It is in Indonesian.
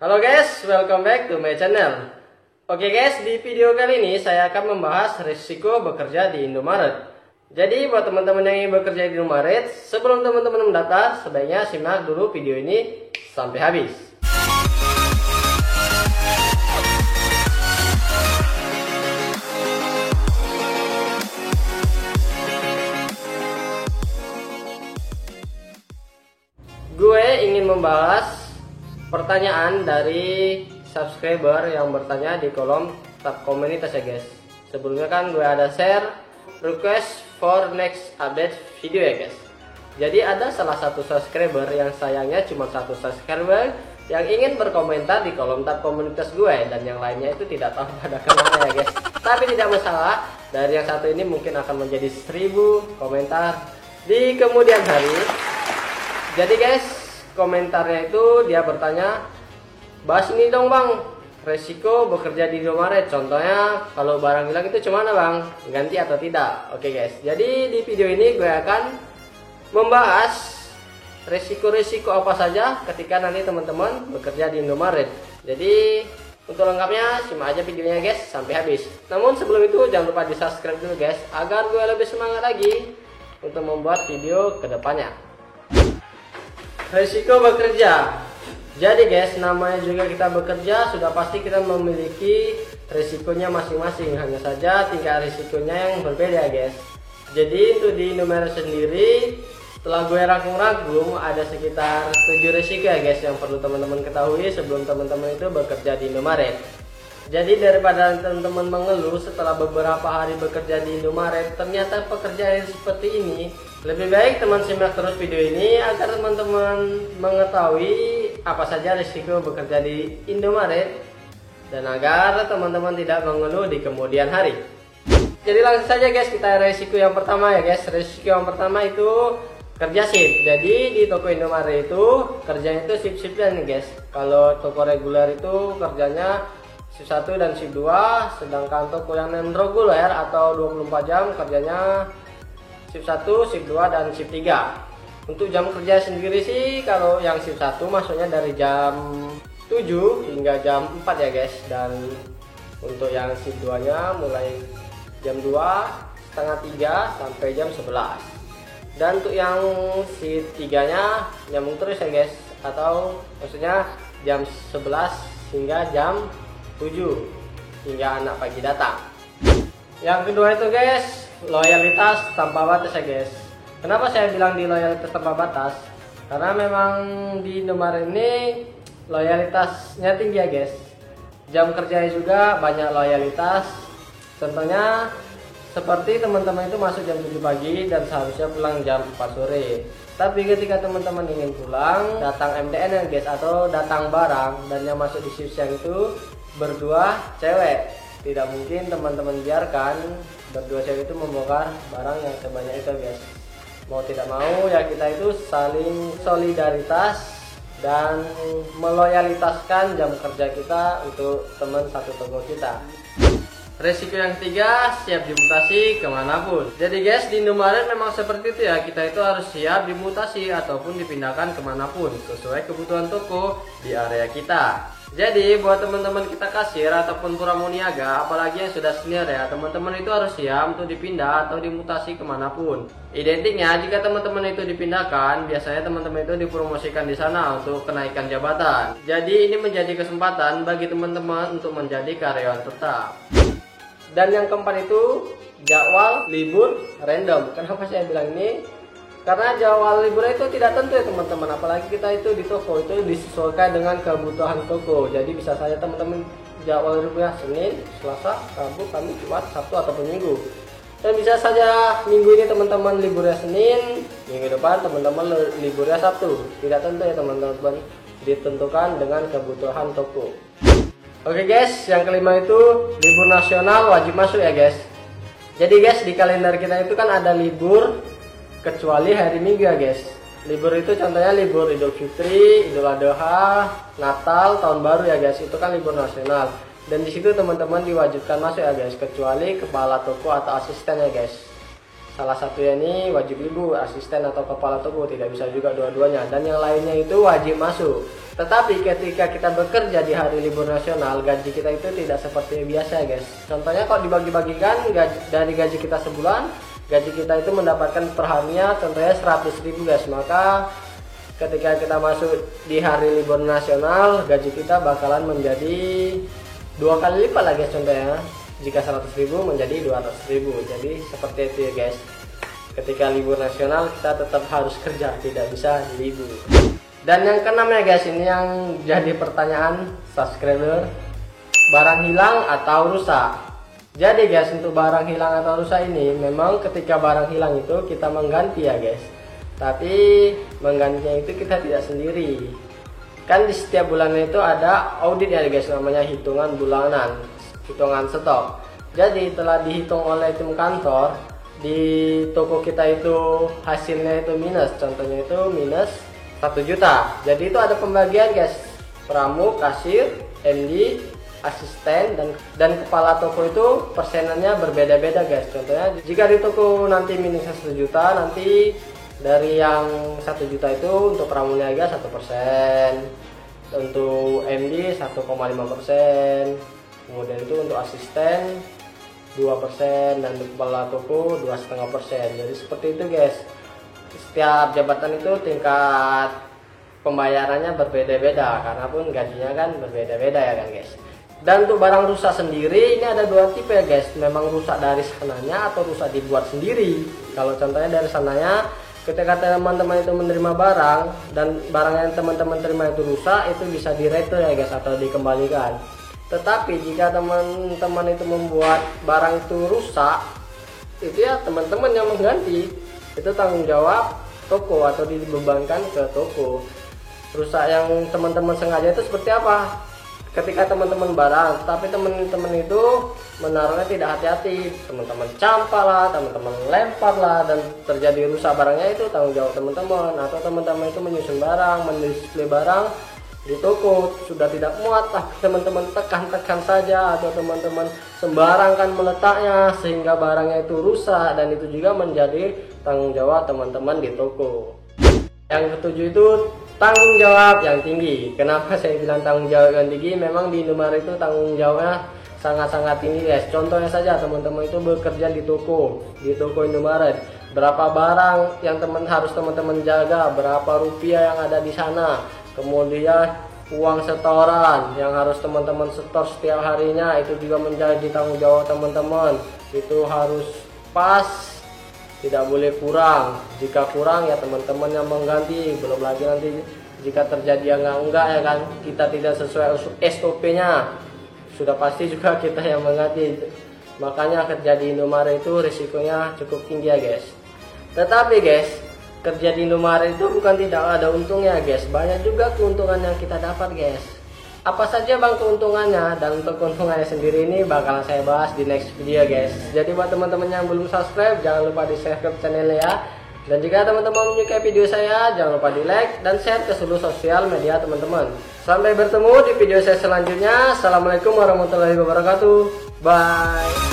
Halo guys, welcome back to my channel. Oke guys, di video kali ini saya akan membahas risiko bekerja di Indomaret. Jadi buat teman-teman yang ingin bekerja di Indomaret, sebelum teman-teman mendaftar, sebaiknya simak dulu video ini sampai habis. Gue ingin membahas pertanyaan dari subscriber yang bertanya di kolom tab komunitas ya guys. Sebelumnya kan gue ada share request for next update video ya guys. Jadi ada salah satu subscriber yang sayangnya cuma satu subscriber yang ingin berkomentar di kolom tab komunitas gue, dan yang lainnya itu tidak tahu pada kemana ya guys. Tapi tidak masalah, dari yang satu ini mungkin akan menjadi 1000 komentar di kemudian hari. Jadi guys, komentarnya itu dia bertanya, bahas ini dong bang, resiko bekerja di Indomaret. Contohnya kalau barang hilang itu gimana bang, ganti atau tidak? Oke guys, jadi di video ini gue akan membahas resiko-resiko apa saja ketika nanti teman-teman bekerja di Indomaret. Jadi untuk lengkapnya simak aja videonya guys sampai habis. Namun sebelum itu jangan lupa di subscribe dulu guys, agar gue lebih semangat lagi untuk membuat video kedepannya. Risiko bekerja. Jadi guys, namanya juga kita bekerja, sudah pasti kita memiliki risikonya masing-masing. Hanya saja tingkat risikonya yang berbeda guys. Jadi untuk di Indomaret sendiri, setelah gue rangkum-rangkum, ada sekitar 7 risiko ya guys yang perlu teman-teman ketahui sebelum teman-teman itu bekerja di Indomaret. Jadi daripada teman-teman mengeluh setelah beberapa hari bekerja di Indomaret, ternyata pekerjaan seperti ini, lebih baik teman simak terus video ini agar teman-teman mengetahui apa saja risiko bekerja di Indomaret dan agar teman-teman tidak mengeluh di kemudian hari. Jadi langsung saja guys, kita risiko yang pertama ya guys. Risiko yang pertama itu kerja shift. Jadi di toko Indomaret itu kerjanya itu shift-shiftan nih guys. Kalau toko reguler itu kerjanya shift 1 dan shift 2, sedangkan toko yang non reguler atau 24 jam kerjanya shift 1, shift 2 dan shift 3. Untuk jam kerja sendiri sih kalau yang shift 1 maksudnya dari jam 7 hingga jam 4 ya guys, dan untuk yang shift 2 nya mulai jam 2 setengah 3 sampai jam 11. Dan untuk yang shift 3 nya nyambung terus ya guys, atau maksudnya jam 11 hingga jam 7 hingga anak pagi datang. Yang kedua itu guys, loyalitas tanpa batas ya guys. Kenapa saya bilang di loyalitas tanpa batas? Karena memang di Indomaret ini loyalitasnya tinggi ya guys. Jam kerjanya juga banyak loyalitas. Contohnya seperti teman-teman itu masuk jam 7 pagi dan seharusnya pulang jam 4 sore. Tapi ketika teman-teman ingin pulang, datang MDN ya guys, atau datang barang, dan yang masuk di shift siang itu berdua cewek. Tidak mungkin teman-teman biarkan berdua cewek itu membongkar barang yang sebanyak itu guys. Mau tidak mau ya kita itu saling solidaritas dan meloyalitaskan jam kerja kita untuk teman satu toko kita. Resiko yang ketiga, siap dimutasi kemanapun. Jadi guys, di Indomaret memang seperti itu ya, kita itu harus siap dimutasi ataupun dipindahkan kemanapun sesuai kebutuhan toko di area kita. Jadi buat teman-teman kita kasir ataupun pramuniaga, apalagi yang sudah senior ya, teman-teman itu harus siap untuk dipindah atau dimutasi kemanapun. Identiknya jika teman-teman itu dipindahkan, biasanya teman-teman itu dipromosikan di sana untuk kenaikan jabatan. Jadi ini menjadi kesempatan bagi teman-teman untuk menjadi karyawan tetap. Dan yang keempat itu jadwal libur random. Kenapa saya bilang ini? Karena jadwal libur itu tidak tentu ya teman-teman, apalagi kita itu di toko itu disesuaikan dengan kebutuhan toko. Jadi bisa saja teman-teman jadwal liburnya Senin, Selasa, Rabu, Kamis, Jumat, Sabtu ataupun Minggu. Dan bisa saja minggu ini teman-teman liburnya Senin, minggu depan teman-teman liburnya Sabtu. Tidak tentu ya teman-teman, ditentukan dengan kebutuhan toko. Oke guys, yang kelima itu libur nasional wajib masuk ya guys. Jadi guys, di kalender kita itu kan ada libur kecuali hari Minggu ya guys. Libur itu contohnya libur Idul Fitri, Idul Adha, Natal, Tahun Baru ya guys. Itu kan libur nasional. Dan di situ teman-teman diwajibkan masuk ya guys, kecuali kepala toko atau asisten ya guys. salah satunya ini wajib libur, asisten atau kepala toko, tidak bisa juga dua-duanya, dan yang lainnya itu wajib masuk. Tetapi ketika kita bekerja di hari libur nasional, gaji kita itu tidak seperti biasa guys. Contohnya kalau dibagi-bagikan dari gaji kita sebulan, gaji kita itu mendapatkan per harinya contohnya 100.000 guys. Maka ketika kita masuk di hari libur nasional, gaji kita bakalan menjadi 2 kali lipat lagi contohnya. Jika 100.000 menjadi 200.000. Jadi seperti itu ya guys. Ketika libur nasional kita tetap harus kerja, tidak bisa libur. Dan yang keenam ya guys, ini yang jadi pertanyaan subscriber, barang hilang atau rusak. Jadi guys, untuk barang hilang atau rusak ini, memang ketika barang hilang itu kita mengganti ya guys. Tapi menggantinya itu kita tidak sendiri. Kan di setiap bulannya itu ada audit ya guys, namanya hitungan bulanan, hitungan stok. Jadi telah dihitung oleh tim kantor, di toko kita itu hasilnya itu minus, contohnya itu minus 1 juta. Jadi itu ada pembagian guys, pramuk, kasir, MD, asisten, dan kepala toko itu persenannya berbeda-beda guys. Contohnya jika di toko nanti minusnya 1 juta, nanti dari yang 1 juta itu untuk pramu niaga 1%, untuk MD 1,5%, kemudian itu untuk asisten 2%, dan untuk kepala toko 2,5%. Jadi seperti itu guys. Setiap jabatan itu tingkat pembayarannya berbeda-beda, karena pun gajinya kan berbeda-beda ya kan guys. Dan untuk barang rusak sendiri ini ada 2 tipe ya guys. Memang rusak dari sananya atau rusak dibuat sendiri. Kalau contohnya dari sananya, ketika teman-teman itu menerima barang dan barang yang teman-teman terima itu rusak, itu bisa diretur ya guys atau dikembalikan. Tetapi jika teman-teman itu membuat barang itu rusak, itu ya teman-teman yang mengganti. Itu tanggung jawab toko atau dibebankan ke toko. Rusak yang teman-teman sengaja itu seperti apa? Ketika teman-teman barang, tapi teman-teman itu menaruhnya tidak hati-hati, teman-teman campak lah, teman-teman lempar lah, dan terjadi rusak barangnya, itu tanggung jawab teman-teman. Atau teman-teman itu menyusun barang, mendisplay barang di toko sudah tidak muat, tapi teman-teman tekan-tekan saja, atau teman-teman sembarangkan meletaknya sehingga barangnya itu rusak, dan itu juga menjadi tanggung jawab teman-teman di toko. Yang ketujuh itu tanggung jawab yang tinggi. Kenapa saya bilang tanggung jawab yang tinggi? Memang di Indomaret itu tanggung jawabnya sangat-sangat tinggi guys. Contohnya saja, teman-teman itu bekerja di toko Indomaret. Berapa barang yang harus teman-teman jaga, berapa rupiah yang ada di sana. Kemudian uang setoran yang harus teman-teman setor setiap harinya, itu juga menjadi tanggung jawab teman-teman. Itu harus pas, tidak boleh kurang. Jika kurang ya teman-teman yang mengganti. Belum lagi nanti jika terjadi yang enggak ya kan, kita tidak sesuai SOP-nya, sudah pasti juga kita yang mengganti. Makanya kerja di Indomaret itu risikonya cukup tinggi ya guys. Tetapi guys, kerja di Indomaret itu bukan tidak ada untungnya guys, banyak juga keuntungan yang kita dapat guys. Apa saja bang keuntungannya? Dan untuk keuntungannya sendiri ini bakalan saya bahas di next video guys. Jadi buat teman-teman yang belum subscribe, jangan lupa di subscribe channelnya ya. Dan jika teman-teman menyukai video saya, jangan lupa di like dan share ke seluruh sosial media teman-teman. Sampai bertemu di video saya selanjutnya. Assalamualaikum warahmatullahi wabarakatuh. Bye.